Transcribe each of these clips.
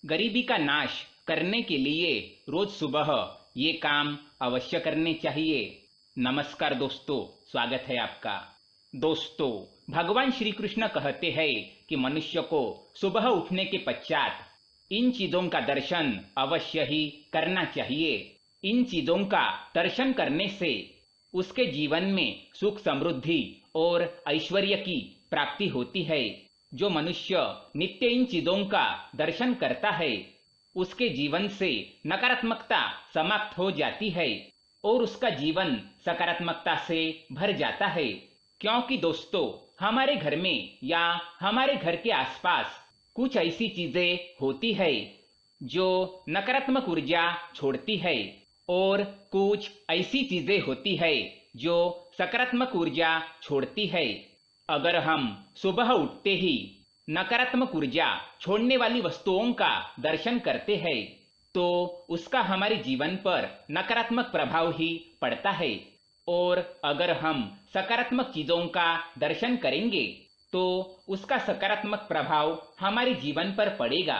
गरीबी का नाश करने के लिए रोज सुबह ये काम अवश्य करने चाहिए। नमस्कार दोस्तों, स्वागत है आपका। दोस्तों, भगवान श्री कृष्ण कहते हैं कि मनुष्य को सुबह उठने के पश्चात इन चीजों का दर्शन अवश्य ही करना चाहिए। इन चीजों का दर्शन करने से उसके जीवन में सुख समृद्धि और ऐश्वर्य की प्राप्ति होती है। जो मनुष्य नित्य इन चीजों का दर्शन करता है उसके जीवन से नकारात्मकता समाप्त हो जाती है और उसका जीवन सकारात्मकता से भर जाता है। क्योंकि दोस्तों, हमारे घर में या हमारे घर के आसपास कुछ ऐसी चीजें होती है जो नकारात्मक ऊर्जा छोड़ती है और कुछ ऐसी चीजें होती है जो सकारात्मक ऊर्जा छोड़ती है। अगर हम सुबह उठते ही नकारात्मक ऊर्जा छोड़ने वाली वस्तुओं का दर्शन करते हैं तो उसका हमारे जीवन पर नकारात्मक प्रभाव ही पड़ता है, और अगर हम सकारात्मक चीजों का दर्शन करेंगे तो उसका सकारात्मक प्रभाव हमारे जीवन पर पड़ेगा।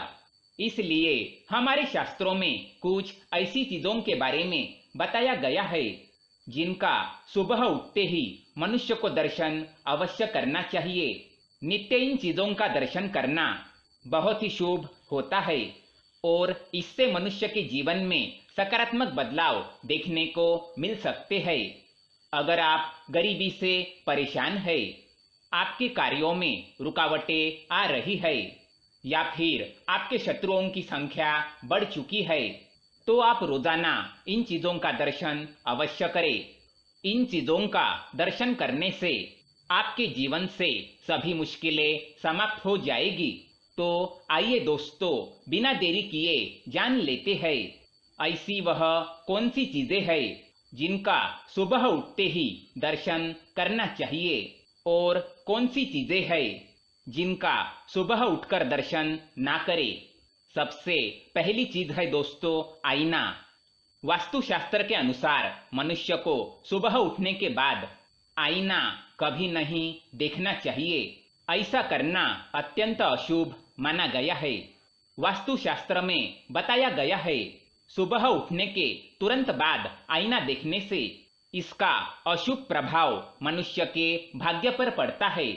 इसलिए हमारे शास्त्रों में कुछ ऐसी चीजों के बारे में बताया गया है जिनका सुबह उठते ही मनुष्य को दर्शन अवश्य करना चाहिए। नित्य इन चीजों का दर्शन करना बहुत ही शुभ होता है और इससे मनुष्य के जीवन में सकारात्मक बदलाव देखने को मिल सकते हैं। अगर आप गरीबी से परेशान हैं, आपके कार्यों में रुकावटें आ रही है या फिर आपके शत्रुओं की संख्या बढ़ चुकी है, तो आप रोजाना इन चीजों का दर्शन अवश्य करें। इन चीजों का दर्शन करने से आपके जीवन से सभी मुश्किलें समाप्त हो जाएगी। तो आइए दोस्तों, बिना देरी किए जान लेते हैं ऐसी वह कौन सी चीजें हैं जिनका सुबह उठते ही दर्शन करना चाहिए और कौन सी चीजें हैं जिनका सुबह उठकर दर्शन ना करें। सबसे पहली चीज है दोस्तों, आईना। वास्तुशास्त्र के अनुसार मनुष्य को सुबह उठने के बाद आईना कभी नहीं देखना चाहिए। ऐसा करना अत्यंत अशुभ माना गया है। वास्तुशास्त्र में बताया गया है सुबह उठने के तुरंत बाद आईना देखने से इसका अशुभ प्रभाव मनुष्य के भाग्य पर पड़ता है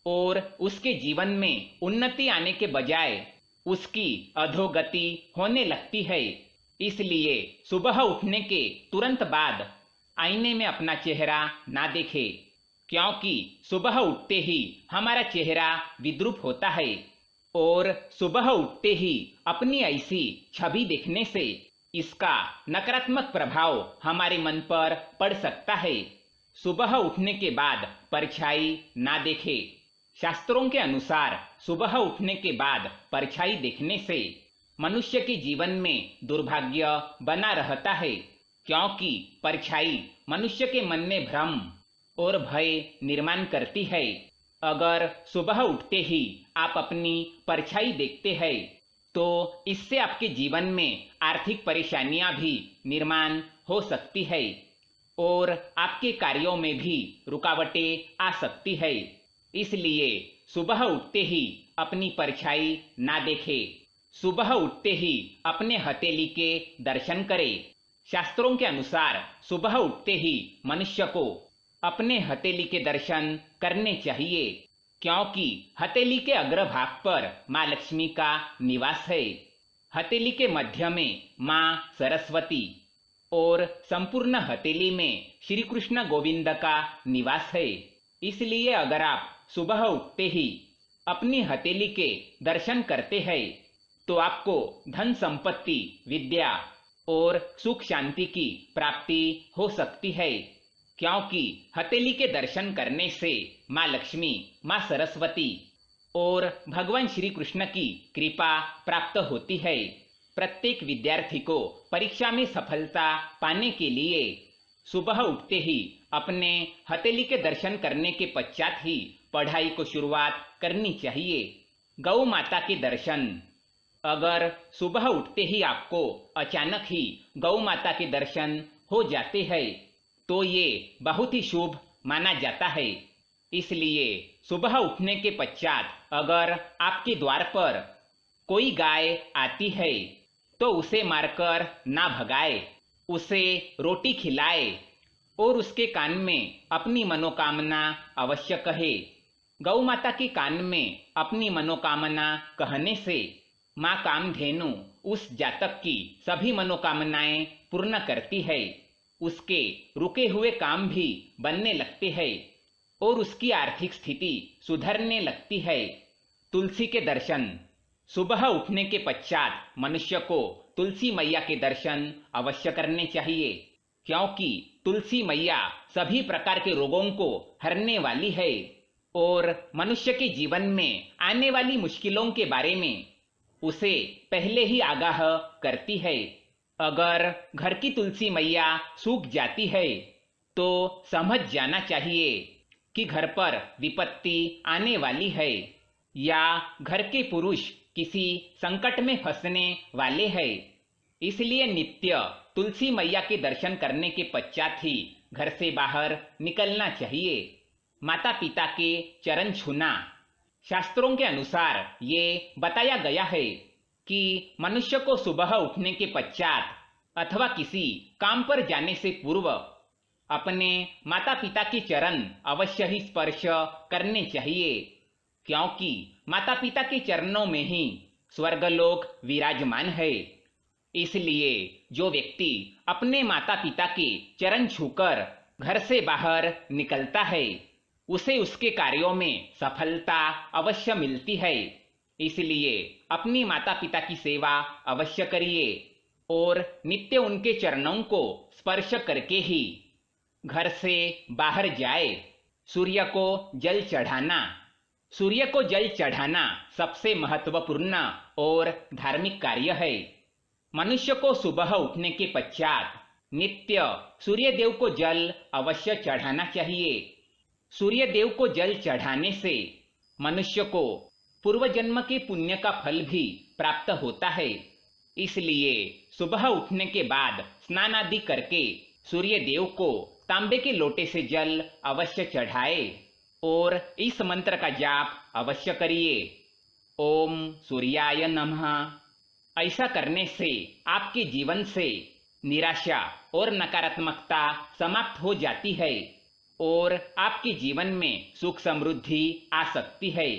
और उसके जीवन में उन्नति आने के बजाय उसकी अधोगति होने लगती है। इसलिए सुबह उठने के तुरंत बाद आईने में अपना चेहरा ना देखे, क्योंकि सुबह उठते ही हमारा चेहरा विद्रूप होता है और सुबह उठते ही अपनी ऐसी छवि देखने से इसका नकारात्मक प्रभाव हमारे मन पर पड़ सकता है। सुबह उठने के बाद परछाई ना देखे। शास्त्रों के अनुसार सुबह उठने के बाद परछाई देखने से मनुष्य के जीवन में दुर्भाग्य बना रहता है, क्योंकि परछाई मनुष्य के मन में भ्रम और भय निर्माण करती है। अगर सुबह उठते ही आप अपनी परछाई देखते हैं तो इससे आपके जीवन में आर्थिक परेशानियां भी निर्माण हो सकती है और आपके कार्यों में भी रुकावटें आ सकती है। इसलिए सुबह उठते ही अपनी परछाई ना देखे। सुबह उठते ही अपने हथेली के दर्शन करें। शास्त्रों के अनुसार सुबह उठते ही मनुष्य को अपने हथेली के दर्शन करने चाहिए, क्योंकि हथेली के अग्रभाग पर माँ लक्ष्मी का निवास है। हथेली के मध्य में माँ सरस्वती और संपूर्ण हथेली में श्री कृष्ण गोविंद का निवास है। इसलिए अगर आप सुबह उठते ही अपनी हथेली के दर्शन करते हैं तो आपको धन संपत्ति, विद्या और सुख शांति की प्राप्ति हो सकती है, क्योंकि हथेली के दर्शन करने से माँ लक्ष्मी, माँ सरस्वती और भगवान श्री कृष्ण की कृपा प्राप्त होती है। प्रत्येक विद्यार्थी को परीक्षा में सफलता पाने के लिए सुबह उठते ही अपने हथेली के दर्शन करने के पश्चात ही पढ़ाई को शुरुआत करनी चाहिए। गौ माता के दर्शन। अगर सुबह उठते ही आपको अचानक ही गौ माता के दर्शन हो जाते हैं तो ये बहुत ही शुभ माना जाता है। इसलिए सुबह उठने के पश्चात अगर आपके द्वार पर कोई गाय आती है तो उसे मारकर ना भगाए, उसे रोटी खिलाए और उसके कान में अपनी मनोकामना अवश्य कहे। गौ माता के कान में अपनी मनोकामना कहने से माँ कामधेनु उस जातक की सभी मनोकामनाएं पूर्ण करती है। उसके रुके हुए काम भी बनने लगते हैं और उसकी आर्थिक स्थिति सुधरने लगती है। तुलसी के दर्शन। सुबह उठने के पश्चात मनुष्य को तुलसी मैया के दर्शन अवश्य करने चाहिए, क्योंकि तुलसी मैया सभी प्रकार के रोगों को हरने वाली है और मनुष्य के जीवन में आने वाली मुश्किलों के बारे में उसे पहले ही आगाह करती है। अगर घर की तुलसी मैया सूख जाती है तो समझ जाना चाहिए कि घर पर विपत्ति आने वाली है या घर के पुरुष किसी संकट में फंसने वाले हैं। इसलिए नित्य तुलसी मैया के दर्शन करने के पश्चात ही घर से बाहर निकलना चाहिए। माता पिता के चरण छूना। शास्त्रों के अनुसार ये बताया गया है कि मनुष्य को सुबह उठने के पश्चात अथवा किसी काम पर जाने से पूर्व अपने माता पिता के चरण अवश्य ही स्पर्श करने चाहिए, क्योंकि माता पिता के चरणों में ही स्वर्गलोक विराजमान है। इसलिए जो व्यक्ति अपने माता पिता के चरण छूकर घर से बाहर निकलता है उसे उसके कार्यों में सफलता अवश्य मिलती है। इसलिए अपनी माता पिता की सेवा अवश्य करिए और नित्य उनके चरणों को स्पर्श करके ही घर से बाहर जाए। सूर्य को जल चढ़ाना। सूर्य को जल चढ़ाना सबसे महत्वपूर्ण और धार्मिक कार्य है। मनुष्य को सुबह उठने के पश्चात नित्य सूर्य देव को जल अवश्य चढ़ाना चाहिए। सूर्य देव को जल चढ़ाने से मनुष्य को पूर्व जन्म के पुण्य का फल भी प्राप्त होता है। इसलिए सुबह उठने के बाद स्नान आदि करके सूर्य देव को तांबे के लोटे से जल अवश्य चढ़ाए और इस मंत्र का जाप अवश्य करिए। ओम सूर्याय नमः। ऐसा करने से आपके जीवन से निराशा और नकारात्मकता समाप्त हो जाती है और आपके जीवन में सुख समृद्धि आ सकती है।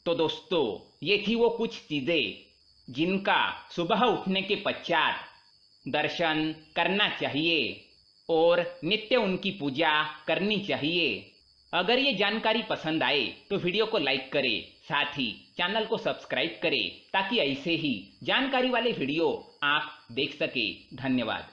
तो दोस्तों, ये थी वो कुछ चीजें जिनका सुबह उठने के पश्चात दर्शन करना चाहिए और नित्य उनकी पूजा करनी चाहिए। अगर ये जानकारी पसंद आए तो वीडियो को लाइक करें, साथ ही चैनल को सब्सक्राइब करें ताकि ऐसे ही जानकारी वाले वीडियो आप देख सके। धन्यवाद।